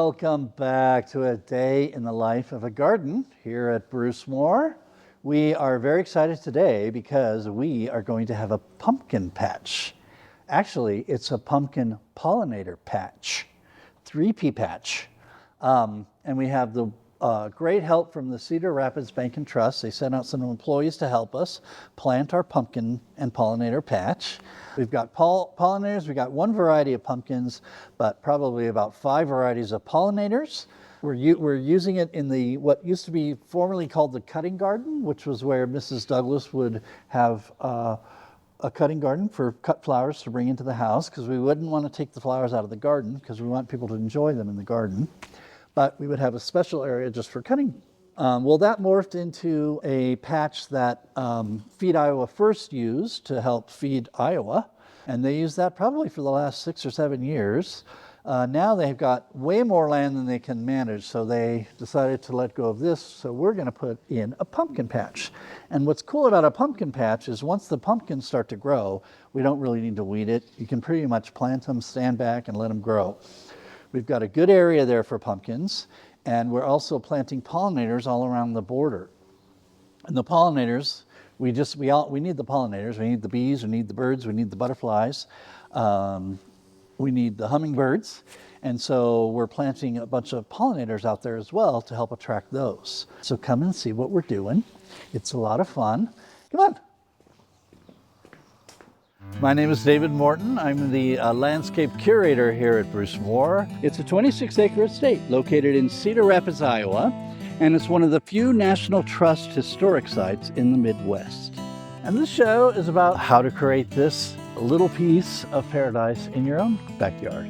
Welcome back to a day in the life of a garden here at Brucemore. We are very excited today because we are going to have a pumpkin patch. Actually, it's a pumpkin pollinator patch, 3P patch. And we have the great help from the Cedar Rapids Bank Trust. They sent out some employees to help us plant our pumpkin and pollinator patch. We've got pollinators, we've got one variety of pumpkins, but probably about 5 varieties of pollinators. We're using it in the what used to be formerly called the cutting garden, which was where Mrs. Douglas would have a cutting garden for cut flowers to bring into the house, because we wouldn't want to take the flowers out of the garden because we want people to enjoy them in the garden. But we would have a special area just for cutting. Well, that morphed into a patch that Feed Iowa first used to help feed Iowa. And they used that probably for the last 6 or 7 years. Now they've got way more land than they can manage, so they decided to let go of this. So we're going to put in a pumpkin patch. And what's cool about a pumpkin patch is once the pumpkins start to grow, we don't really need to weed it. You can pretty much plant them, stand back, and let them grow. We've got a good area there for pumpkins, and we're also planting pollinators all around the border. And the pollinators, we need the pollinators. We need the bees, we need the birds, we need the butterflies, we need the hummingbirds. And so we're planting a bunch of pollinators out there as well to help attract those. So come and see what we're doing. It's a lot of fun. Come on. My name is David Morton. I'm the Landscape Curator here at Brucemore. It's a 26-acre estate located in Cedar Rapids, Iowa, and it's one of the few National Trust historic sites in the Midwest. And this show is about how to create this little piece of paradise in your own backyard.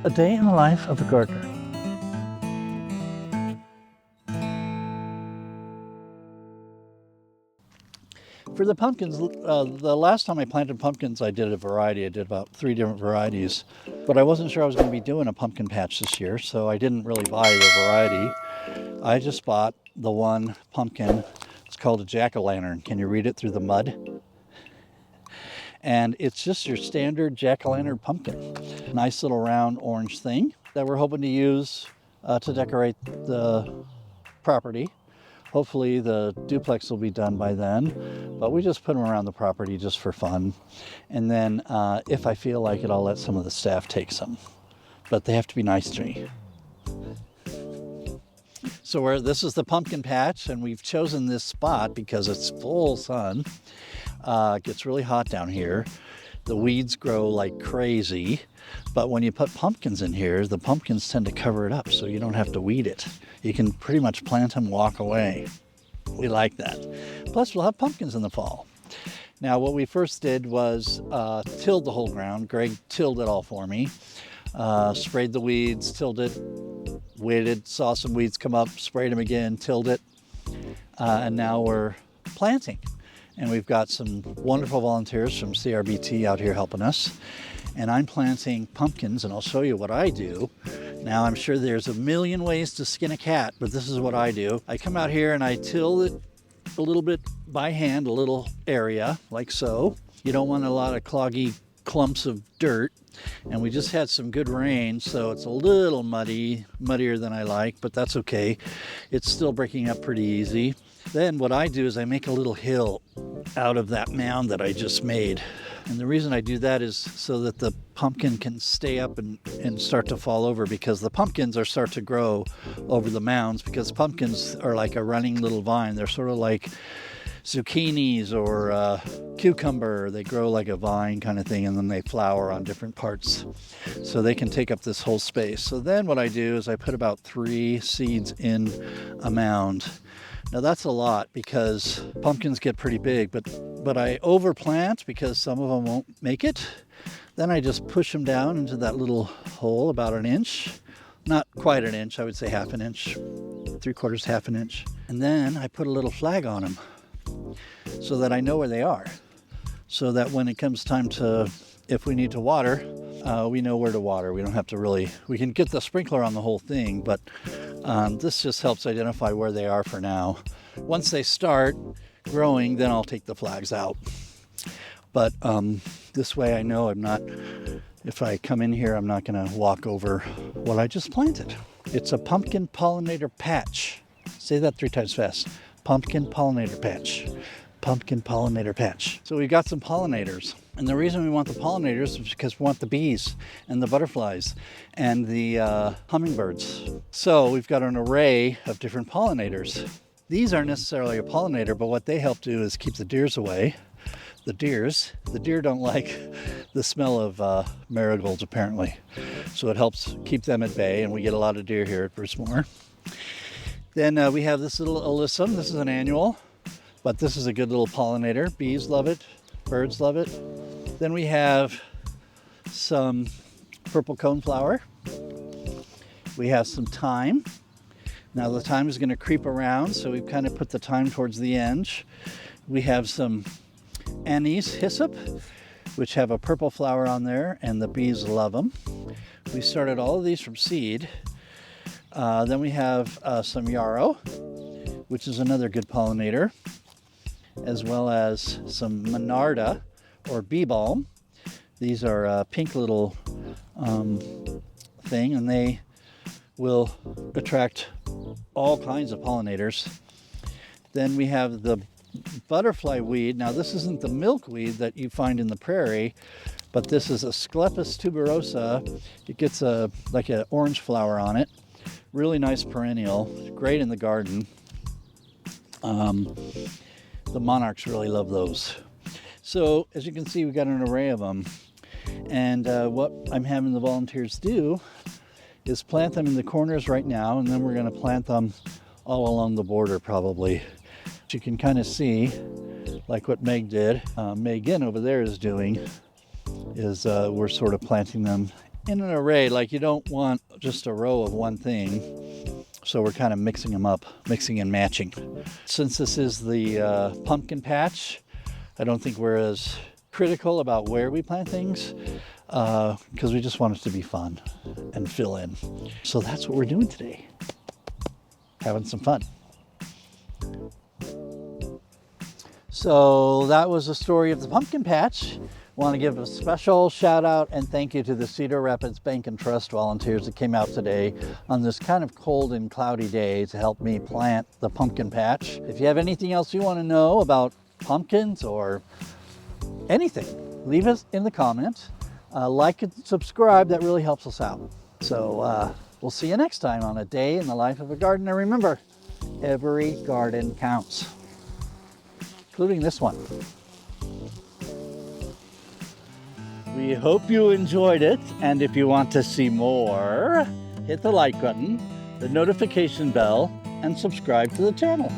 A day in the life of a gardener. For the pumpkins, the last time I planted pumpkins, I did a variety. I did about 3 different varieties, but I wasn't sure I was going to be doing a pumpkin patch this year, so I didn't really buy the variety. I just bought the one pumpkin. It's called a jack-o'-lantern. Can you read it through the mud? And it's just your standard jack-o'-lantern pumpkin. Nice little round orange thing that we're hoping to use to decorate the property. Hopefully the duplex will be done by then, but we just put them around the property just for fun. And then if I feel like it, I'll let some of the staff take some, but they have to be nice to me. So this is the pumpkin patch, and we've chosen this spot because it's full sun. It gets really hot down here. The weeds grow like crazy, but when you put pumpkins in here, the pumpkins tend to cover it up so you don't have to weed it. You can pretty much plant them, walk away. We like that. Plus, we'll have pumpkins in the fall. Now, what we first did was tilled the whole ground. Greg tilled it all for me. Sprayed the weeds, tilled it, waited, saw some weeds come up, sprayed them again, tilled it, and now we're planting. And we've got some wonderful volunteers from CRBT out here helping us. And I'm planting pumpkins, and I'll show you what I do. Now, I'm sure there's a million ways to skin a cat, but this is what I do. I come out here and I till it a little bit by hand, a little area, like so. You don't want a lot of cloggy clumps of dirt. And we just had some good rain, so it's a little muddier than I like, but that's okay. It's still breaking up pretty easy. Then what I do is I make a little hill out of that mound that I just made. And the reason I do that is so that the pumpkin can stay up and start to fall over, because the pumpkins start to grow over the mounds, because pumpkins are like a running little vine. They're sort of like zucchinis or cucumber. They grow like a vine kind of thing, and then they flower on different parts. So they can take up this whole space. So then what I do is I put about 3 seeds in a mound. Now that's a lot because pumpkins get pretty big, but I overplant because some of them won't make it. Then I just push them down into that little hole about 1 inch. Not quite 1 inch, I would say 1/2 inch, 3/4, 1/2 inch. And then I put a little flag on them so that I know where they are. So that when it comes time to, if we need to water, we know where to water. We don't have to we can get the sprinkler on the whole thing, but this just helps identify where they are for now. Once they start growing, then I'll take the flags out. But this way I know I'm not If I come in here, I'm not going to walk over what I just planted. It's a pumpkin pollinator patch. Say that 3 times fast. Pumpkin pollinator patch. Pumpkin pollinator patch. So we've got some pollinators. And the reason we want the pollinators is because we want the bees and the butterflies and the hummingbirds. So we've got an array of different pollinators. These aren't necessarily a pollinator, but what they help do is keep the deers away. The deer don't like the smell of marigolds apparently. So it helps keep them at bay, and we get a lot of deer here at Brucemore. Then we have this little Alyssum. This is an annual, but this is a good little pollinator. Bees love it, birds love it. Then we have some purple coneflower. We have some thyme. Now the thyme is going to creep around, so we've kind of put the thyme towards the edge. We have some Anise, hyssop, which have a purple flower on there, and the bees love them. We started all of these from seed. Then we have some yarrow, which is another good pollinator, as well as some monarda or bee balm. These are a pink little thing, and they will attract all kinds of pollinators. Then we have the butterfly weed. Now this isn't the milkweed that you find in the prairie, but this is Asclepias tuberosa. It gets like an orange flower on it. Really nice perennial, great in the garden. The monarchs really love those. So as you can see, we've got an array of them. And what I'm having the volunteers do is plant them in the corners right now, and then we're going to plant them all along the border probably. You can kind of see, like what Meg did, Megan over there is doing, is we're sort of planting them in an array. Like you don't want just a row of one thing, so we're kind of mixing them up, mixing and matching. Since this is the pumpkin patch, I don't think we're as critical about where we plant things, because we just want it to be fun and fill in. So that's what we're doing today, having some fun. So that was the story of the pumpkin patch. Want to give a special shout out and thank you to the Cedar Rapids Bank Trust volunteers that came out today on this kind of cold and cloudy day to help me plant the pumpkin patch. If you have anything else you want to know about pumpkins or anything, leave us in the comments. Like and subscribe, that really helps us out. So we'll see you next time on A Day in the Life of a Gardener. Remember, every garden counts, including this one. We hope you enjoyed it, and if you want to see more, hit the like button, the notification bell, and subscribe to the channel.